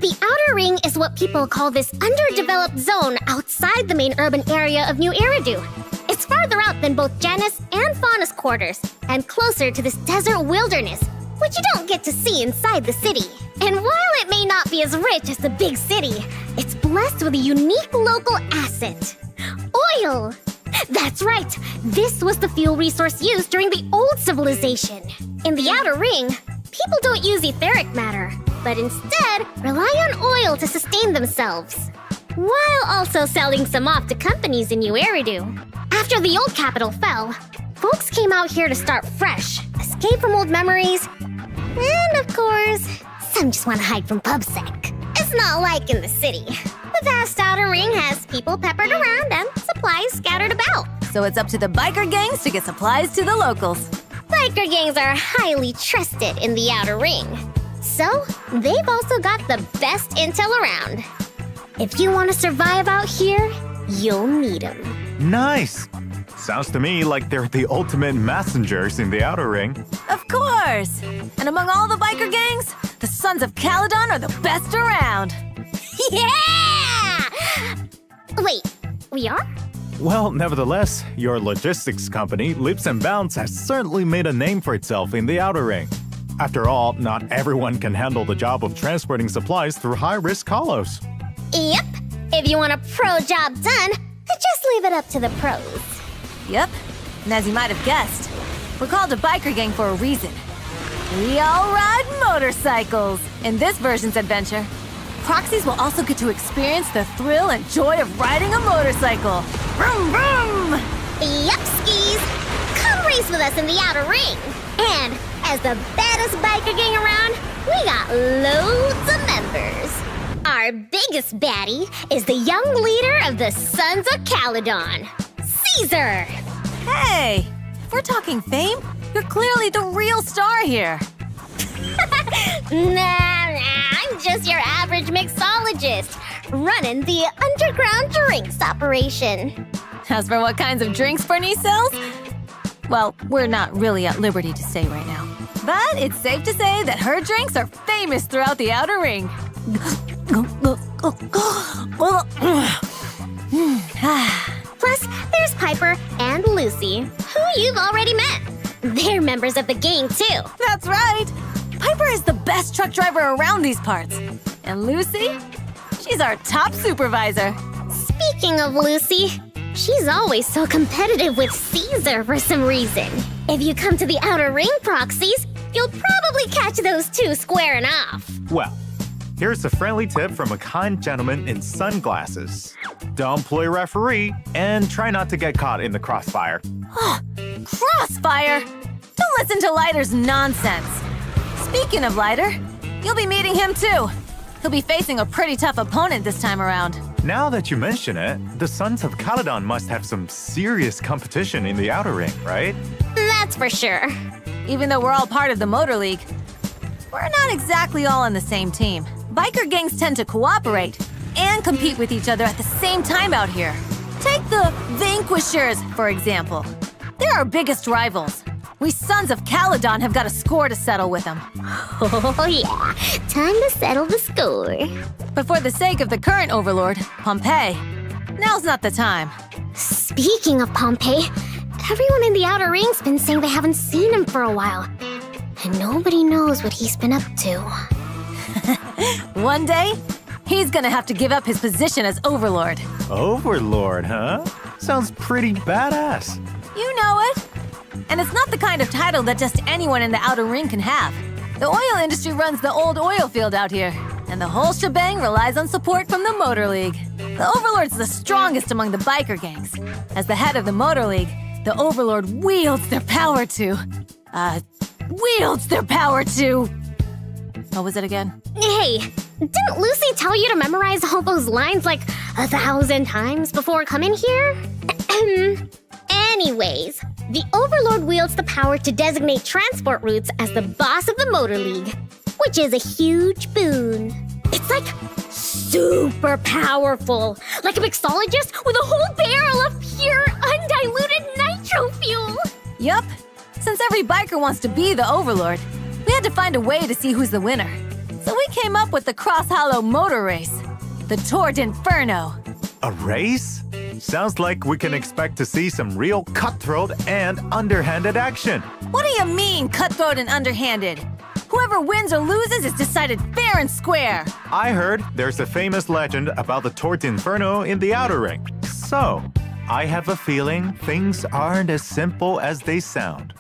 The Outer Ring is what people call this underdeveloped zone outside the main urban area of New Eridu. It's farther out than both Janus and Faunus quarters, and closer to this desert wilderness, which you don't get to see inside the city. And while it may not be as rich as the big city, it's blessed with a unique local asset: oil! That's right! This was the fuel resource used during the old civilization. In the Outer Ring, people don't use etheric matter, but instead rely on oil to sustain themselves, while also selling some off to companies in New Eridu. After the old capital fell, folks came out here to start fresh, escape from old memories, and of course, some just want to hide from PubSec. It's not like in the city. The vast Outer Ring has people peppered around and supplies scattered about. So it's up to the biker gangs to get supplies to the locals. Biker gangs are highly trusted in the Outer Ring, so they've also got the best intel around. If you want to survive out here, you'll need them. Nice! Sounds to me like they're the ultimate messengers in the Outer Ring. Of course! And among all the biker gangs, the Sons of CALYDON are the best around. Yeah! Wait, we are? Well, nevertheless, your logistics company, Leaps and Bounds, has certainly made a name for itself in the Outer Ring. After all, not everyone can handle the job of transporting supplies through high-risk hollows. Yep. If you want a pro job done, just leave it up to the pros. Yep. And as you might have guessed, we're called a biker gang for a reason. We all ride motorcycles. In this version's adventure, proxies will also get to experience the thrill and joy of riding a motorcycle. Vroom, vroom! Yup, skis! Come race with us in the Outer Ring! And as the baddest biker gang around, we got loads of members. Our biggest baddie is the young leader of the Sons of CALYDON, Caesar! Hey! If we're talking fame, you're clearly the real star here. Nah, I'm just your average mixologist, running the underground drinks operation. As for what kinds of drinks burnice sells, well, we're not really at liberty to say right now. But it's safe to say that her drinks are famous throughout the Outer Ring. Plus, there's Piper and Lucy, who you've already met. They're members of the gang, too. That's right! Piper is the best truck driver around these parts. And Lucy? She's our top supervisor. Speaking of Lucy, she's always so competitive with Caesar for some reason. If you come to the Outer Ring proxies, you'll probably catch those two squaring off. Well, here's a friendly tip from a kind gentleman in sunglasses. Don't play referee, and try not to get caught in the crossfire. Crossfire! Don't listen to Lighter's nonsense. Speaking of Lighter, you'll be meeting him too. He'll be facing a pretty tough opponent this time around. Now that you mention it, the Sons of CALYDON must have some serious competition in the Outer Ring, right? That's for sure. Even though we're all part of the Motor League, we're not exactly all on the same team. Biker gangs tend to cooperate and compete with each other at the same time out here. Take the Vanquishers, for example. They're our biggest rivals. We Sons of CALYDON have got a score to settle with them. Oh yeah, time to settle the score. But for the sake of the current overlord, Pompeii, now's not the time. Speaking of Pompeii, everyone in the Outer Ring's been saying they haven't seen him for a while. And nobody knows what he's been up to. One day, he's gonna have to give up his position as overlord. Overlord, huh? Sounds pretty badass. You know it. And it's not the kind of title that just anyone in the Outer Ring can have. The oil industry runs the old oil field out here, and the whole shebang relies on support from the Motor League. The Overlord's the strongest among the biker gangs. As the head of the Motor League, the Overlord wields their power to... What was it again? Hey, didn't Lucy tell you to memorize all those lines like 1,000 times before coming here? Anyways, the Overlord wields the power to designate transport routes as the boss of the Motor League, which is a huge boon. It's like super powerful, like a mixologist with a whole barrel of pure, undiluted nitro fuel. Yup. Since every biker wants to be the Overlord, we had to find a way to see who's the winner. So we came up with the Cross Hollow Motor Race, the Tour d'Inferno. A race? Sounds like we can expect to see some real cutthroat and underhanded action. What do you mean, cutthroat and underhanded? Whoever wins or loses is decided fair and square. I heard there's a famous legend about the Tour d'Inferno in the Outer Ring. So, I have a feeling things aren't as simple as they sound.